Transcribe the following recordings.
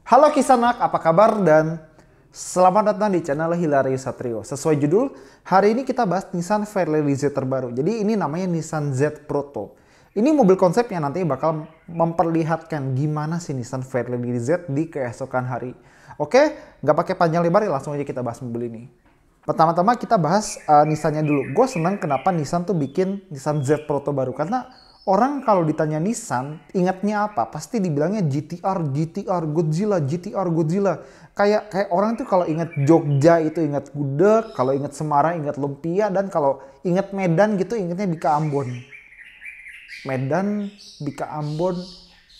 Halo Kisanak, apa kabar dan selamat datang di channel Hilarius Satrio. Sesuai judul, hari ini kita bahas Nissan Fairlady Z terbaru. Jadi ini namanya Nissan Z Proto. Ini mobil konsep yang nanti bakal memperlihatkan gimana sih Nissan Fairlady Z di keesokan hari. Oke, nggak pakai panjang lebar ya, langsung aja kita bahas mobil ini. Pertama-tama kita bahas Nissan-nya dulu. Gue seneng kenapa Nissan tuh bikin Nissan Z Proto baru. Karena orang kalau ditanya Nissan, ingatnya apa? Pasti dibilangnya GTR, GTR, Godzilla, GTR, Godzilla. Kayak orang tuh kalau ingat Jogja itu ingat gudeg, kalau ingat Semarang ingat lumpia, dan kalau ingat Medan gitu ingatnya Bika Ambon. Medan, Bika Ambon,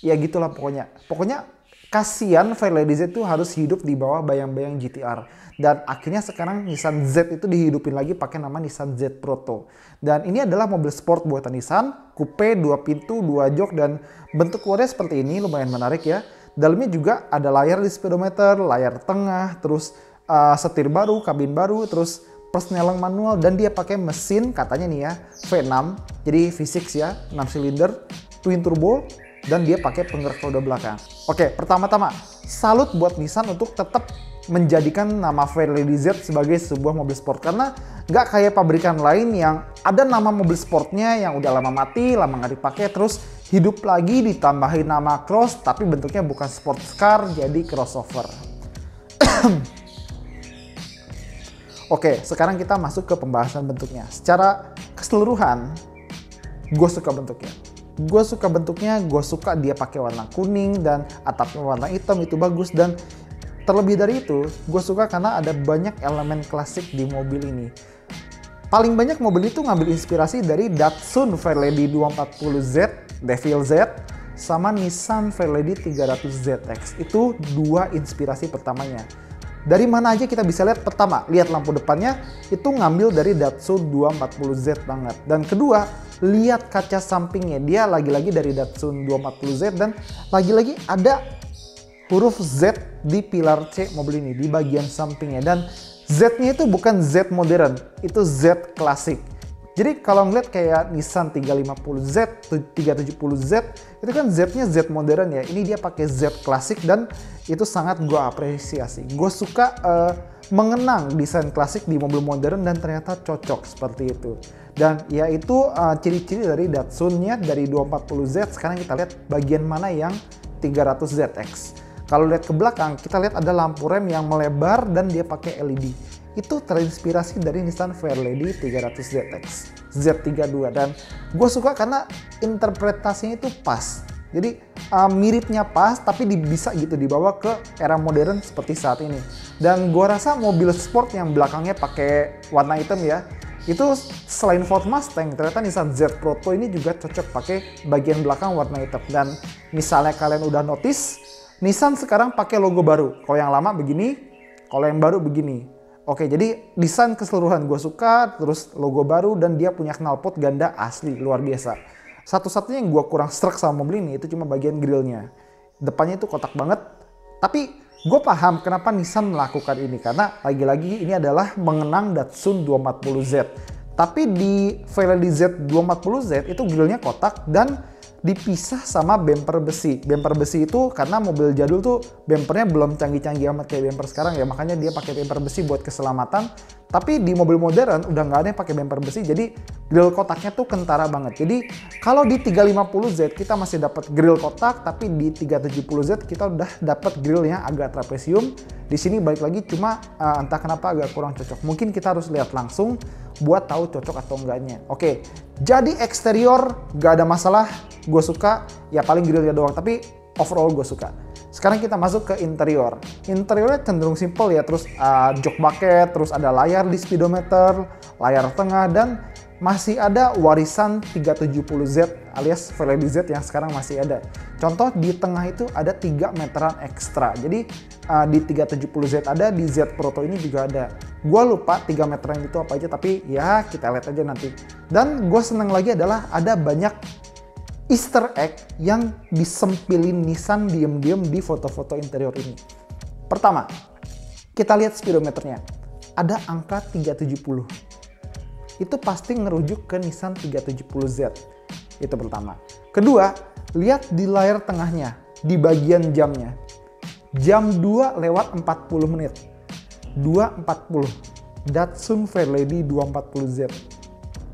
ya gitulah pokoknya. Pokoknya kasihan Fairlady Z itu harus hidup di bawah bayang-bayang GTR. Dan akhirnya sekarang Nissan Z itu dihidupin lagi pakai nama Nissan Z Proto. Dan ini adalah mobil sport buatan Nissan, coupe, 2 pintu, 2 jok, dan bentuk luarnya seperti ini, lumayan menarik ya. Dalamnya juga ada layar di speedometer, layar tengah, terus setir baru, kabin baru, terus persneling manual, dan dia pakai mesin katanya nih ya, V6, jadi V6 ya, 6 silinder, twin turbo, dan dia pakai penggerak roda belakang. Oke, pertama-tama, salut buat Nissan untuk tetap menjadikan nama Fairlady Z sebagai sebuah mobil sport. Karena nggak kayak pabrikan lain yang ada nama mobil sportnya yang udah lama mati, lama nggak dipakai, terus hidup lagi ditambahin nama cross, tapi bentuknya bukan sports car, jadi crossover. Oke, sekarang kita masuk ke pembahasan bentuknya. Secara keseluruhan, gue suka bentuknya. Gue suka dia pakai warna kuning dan atapnya warna hitam, itu bagus. Dan terlebih dari itu, gue suka karena ada banyak elemen klasik di mobil ini. Paling banyak mobil itu ngambil inspirasi dari Datsun Fairlady 240Z, Devil Z, sama Nissan Fairlady 300ZX. Itu dua inspirasi pertamanya. Dari mana aja kita bisa lihat? Pertama, lihat lampu depannya, itu ngambil dari Datsun 240Z banget. Dan kedua, lihat kaca sampingnya, dia lagi-lagi dari Datsun 240Z, dan lagi-lagi ada huruf Z di pilar C mobil ini, di bagian sampingnya. Dan Z-nya itu bukan Z modern, itu Z klasik. Jadi kalau ngeliat kayak Nissan 350Z, 370Z, itu kan Z-nya Z modern ya. Ini dia pakai Z klasik dan itu sangat gue apresiasi. Gue suka mengenang desain klasik di mobil modern dan ternyata cocok seperti itu. Dan ya itu ciri-ciri dari Datsun-nya dari 240Z. Sekarang kita lihat bagian mana yang 300ZX. Kalau lihat ke belakang, kita lihat ada lampu rem yang melebar dan dia pakai LED. Itu terinspirasi dari Nissan Fairlady 300ZX, Z32. Dan gue suka karena interpretasinya itu pas. Jadi miripnya pas, tapi bisa gitu dibawa ke era modern seperti saat ini. Dan gue rasa mobil sport yang belakangnya pakai warna hitam ya, itu selain Ford Mustang, ternyata Nissan Z Proto ini juga cocok pakai bagian belakang warna hitam. Dan misalnya kalian udah notice, Nissan sekarang pakai logo baru. Kalau yang lama begini, kalau yang baru begini. Oke, jadi desain keseluruhan gue suka, terus logo baru, dan dia punya knalpot ganda asli, luar biasa. Satu-satunya yang gue kurang struck sama mobil ini, itu cuma bagian grillnya. Depannya itu kotak banget, tapi gue paham kenapa Nissan melakukan ini. Karena lagi-lagi ini adalah mengenang Datsun 240Z. Tapi di Fairlady Z 240Z itu grillnya kotak dan dipisah sama bumper besi. Bumper besi itu karena mobil jadul tuh bumpernya belum canggih-canggih amat kayak bumper sekarang ya, makanya dia pakai bumper besi buat keselamatan. Tapi di mobil modern udah nggak ada yang pakai bumper besi, jadi grill kotaknya tuh kentara banget. Jadi kalau di 350Z kita masih dapat grill kotak, tapi di 370Z kita udah dapat grill yang agak trapesium. Di sini balik lagi cuma entah kenapa agak kurang cocok. Mungkin kita harus lihat langsung buat tahu cocok atau enggaknya. Oke, jadi eksterior gak ada masalah, gue suka, ya paling grillnya doang, tapi overall gue suka. Sekarang kita masuk ke interior. Interiornya cenderung simple ya, terus jok bucket, terus ada layar di speedometer, layar tengah, dan masih ada warisan 370Z alias Fairlady Z yang sekarang masih ada. Contoh di tengah itu ada 3 meteran ekstra. Jadi di 370Z ada, di Z Proto ini juga ada. Gua lupa 3 meteran itu apa aja, tapi ya kita lihat aja nanti. Dan gue seneng lagi adalah ada banyak Easter egg yang disempilin Nissan diem-diem di foto-foto interior ini. Pertama, kita lihat speedometernya. Ada angka 370. Itu pasti ngerujuk ke Nissan 370Z. Itu pertama. Kedua, lihat di layar tengahnya, di bagian jamnya. Jam 2 lewat 40 menit. 2.40. Datsun Fairlady 240Z.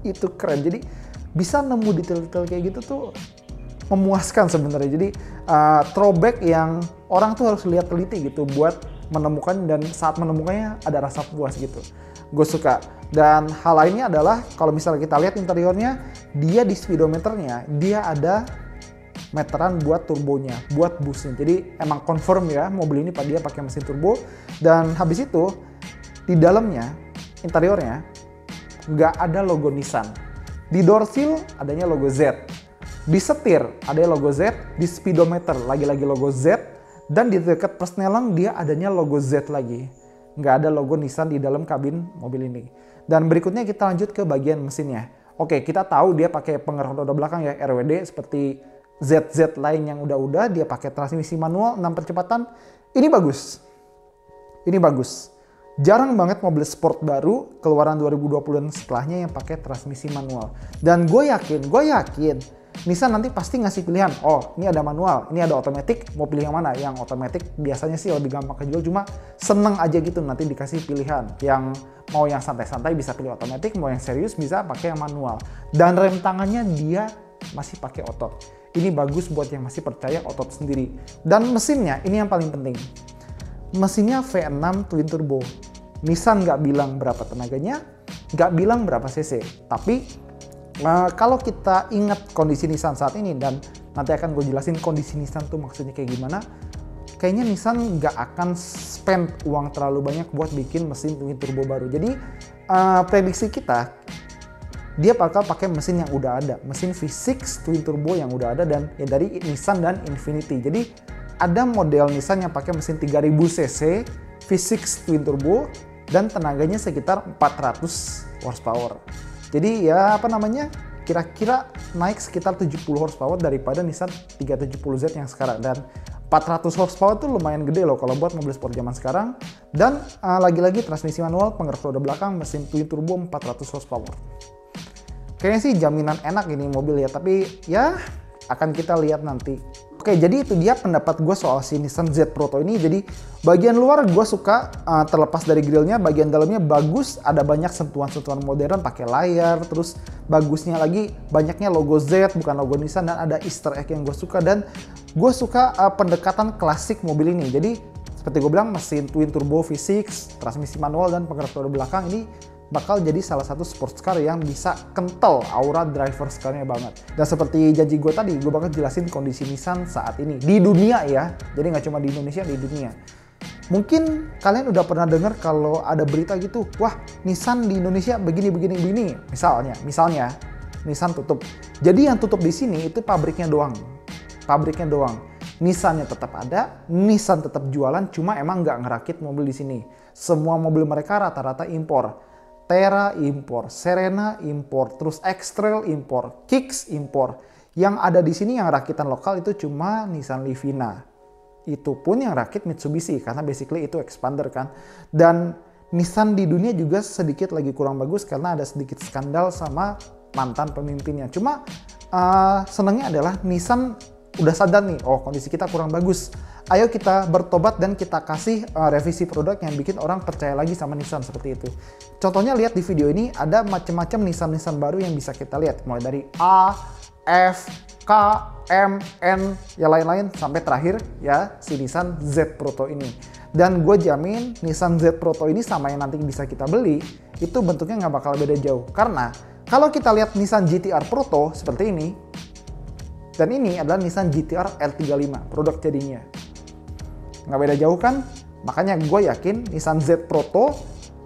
Itu keren. Jadi bisa nemu detail-detail kayak gitu tuh memuaskan sebenarnya. Jadi throwback yang orang tuh harus lihat teliti gitu buat menemukan, dan saat menemukannya ada rasa puas gitu. Gue suka. Dan hal lainnya adalah kalau misalnya kita lihat interiornya, dia di speedometernya dia ada meteran buat turbonya, buat boostnya. Jadi emang confirm ya mobil ini dia pakai mesin turbo. Dan habis itu di dalamnya, interiornya nggak ada logo Nissan. Di door seal adanya logo Z. Di setir ada logo Z. Di speedometer lagi-lagi logo Z. Dan di dekat persneling dia adanya logo Z lagi. Nggak ada logo Nissan di dalam kabin mobil ini. Dan berikutnya kita lanjut ke bagian mesinnya. Oke, kita tahu dia pakai pengeras roda belakang ya, RWD seperti ZZ lain yang udah-udah. Dia pakai transmisi manual 6 percepatan. Ini bagus. Ini bagus. Jarang banget mobil sport baru keluaran 2020 dan setelahnya yang pakai transmisi manual. Dan gue yakin Nissan nanti pasti ngasih pilihan. Oh, ini ada manual, ini ada otomatis, mau pilih yang mana? Yang otomatis biasanya sih lebih gampang kejual, cuma seneng aja gitu nanti dikasih pilihan. Yang mau yang santai-santai bisa pilih otomatis, mau yang serius bisa pakai yang manual. Dan rem tangannya dia masih pakai otot. Ini bagus buat yang masih percaya otot sendiri. Dan mesinnya, ini yang paling penting. Mesinnya V6 twin turbo. Nissan nggak bilang berapa tenaganya, nggak bilang berapa cc. Tapi kalau kita ingat kondisi Nissan saat ini, dan nanti akan gue jelasin kondisi Nissan tuh maksudnya kayak gimana, kayaknya Nissan nggak akan spend uang terlalu banyak buat bikin mesin twin turbo baru. Jadi prediksi kita, dia bakal pakai mesin yang udah ada, mesin V6 twin turbo yang udah ada dan ya dari Nissan dan Infiniti. Jadi ada model Nissan yang pakai mesin 3000 cc V6 twin turbo dan tenaganya sekitar 400 horsepower. Jadi ya kira-kira naik sekitar 70 horsepower daripada Nissan 370Z yang sekarang. Dan 400 horsepower tuh lumayan gede loh kalau buat mobil sport zaman sekarang. Dan lagi-lagi transmisi manual, pengeras roda belakang, mesin twin turbo 400 horsepower. Kayaknya sih jaminan enak ini mobil ya, tapi ya akan kita lihat nanti. Oke, jadi itu dia pendapat gue soal si Nissan Z Proto ini. Jadi bagian luar gue suka, terlepas dari grillnya, bagian dalamnya bagus, ada banyak sentuhan-sentuhan modern pakai layar, terus bagusnya lagi banyaknya logo Z bukan logo Nissan, dan ada Easter egg yang gue suka. Dan gue suka pendekatan klasik mobil ini. Jadi seperti gue bilang, mesin twin turbo V6, transmisi manual dan pengeras roda belakang ini bakal jadi salah satu sports car yang bisa kental aura driver car-nya banget. Dan seperti janji gue tadi, gue bakal jelasin kondisi Nissan saat ini di dunia ya. Jadi nggak cuma di Indonesia, di dunia. Mungkin kalian udah pernah dengar kalau ada berita gitu, wah Nissan di Indonesia begini. Misalnya Nissan tutup. Jadi yang tutup di sini itu pabriknya doang. Nissan-nya tetap ada, Nissan tetap jualan, cuma emang nggak ngerakit mobil di sini. Semua mobil mereka rata-rata impor. Terra impor, Serena impor, terus X-Trail impor, Kicks impor. Yang ada di sini yang rakitan lokal itu cuma Nissan Livina. Itu pun yang rakit Mitsubishi karena basically itu expander kan. Dan Nissan di dunia juga sedikit lagi kurang bagus karena ada sedikit skandal sama mantan pemimpinnya. Cuma senangnya adalah Nissan udah sadar nih, oh kondisi kita kurang bagus. Ayo kita bertobat dan kita kasih revisi produk yang bikin orang percaya lagi sama Nissan seperti itu. Contohnya lihat di video ini ada macam-macam Nissan baru yang bisa kita lihat. Mulai dari A, F, K, M, N, ya lain-lain sampai terakhir ya si Nissan Z Proto ini. Dan gue jamin Nissan Z Proto ini sama yang nanti bisa kita beli itu bentuknya nggak bakal beda jauh. Karena kalau kita lihat Nissan GT-R Proto seperti ini, dan ini adalah Nissan GT-R R35 produk jadinya. Nggak beda jauh kan? Makanya gue yakin Nissan Z Proto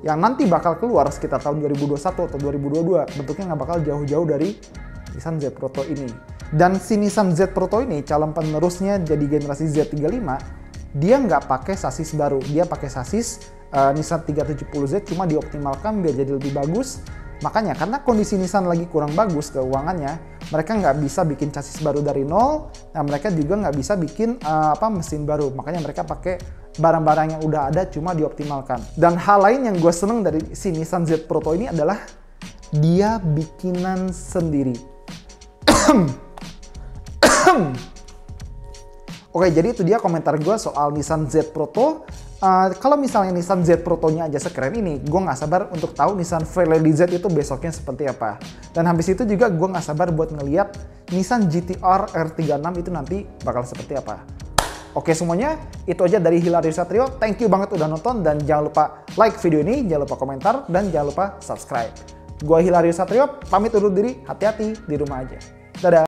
yang nanti bakal keluar sekitar tahun 2021 atau 2022 bentuknya nggak bakal jauh-jauh dari Nissan Z Proto ini. Dan si Nissan Z Proto ini calon penerusnya jadi generasi Z35, dia nggak pakai sasis baru, dia pakai sasis Nissan 370Z cuma dioptimalkan biar jadi lebih bagus. Makanya karena kondisi Nissan lagi kurang bagus keuangannya, mereka nggak bisa bikin chassis baru dari nol. Nah mereka juga nggak bisa bikin mesin baru. Makanya mereka pakai barang-barang yang udah ada cuma dioptimalkan. Dan hal lain yang gue seneng dari si Nissan Z Proto ini adalah dia bikinan sendiri. Oke, jadi itu dia komentar gue soal Nissan Z Proto. Kalau misalnya Nissan Z Proto-nya aja sekeren ini, gue nggak sabar untuk tahu Nissan Fairlady Z itu besoknya seperti apa. Dan habis itu juga gue nggak sabar buat ngeliat Nissan GT-R R36 itu nanti bakal seperti apa. Oke semuanya, itu aja dari Hilarius Satrio. Thank you banget udah nonton, dan jangan lupa like video ini, jangan lupa komentar, dan jangan lupa subscribe. Gue Hilarius Satrio, pamit undur diri, hati-hati di rumah aja. Dadah!